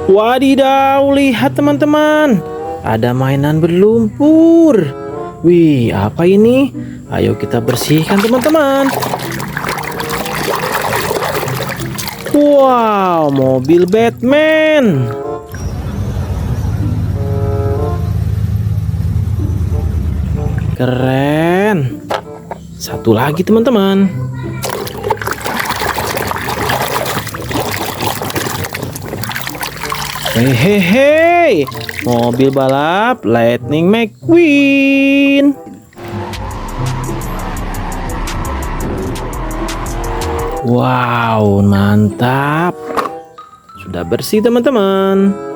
Wadidaw, lihat teman-teman. Ada mainan berlumpur. Wih, apa ini? Ayo kita bersihkan teman-teman. Wow, mobil Batman. Keren. Satu lagi teman-teman. Hehehe, mobil balap Lightning McQueen. Wow, mantap. Sudah bersih teman-teman.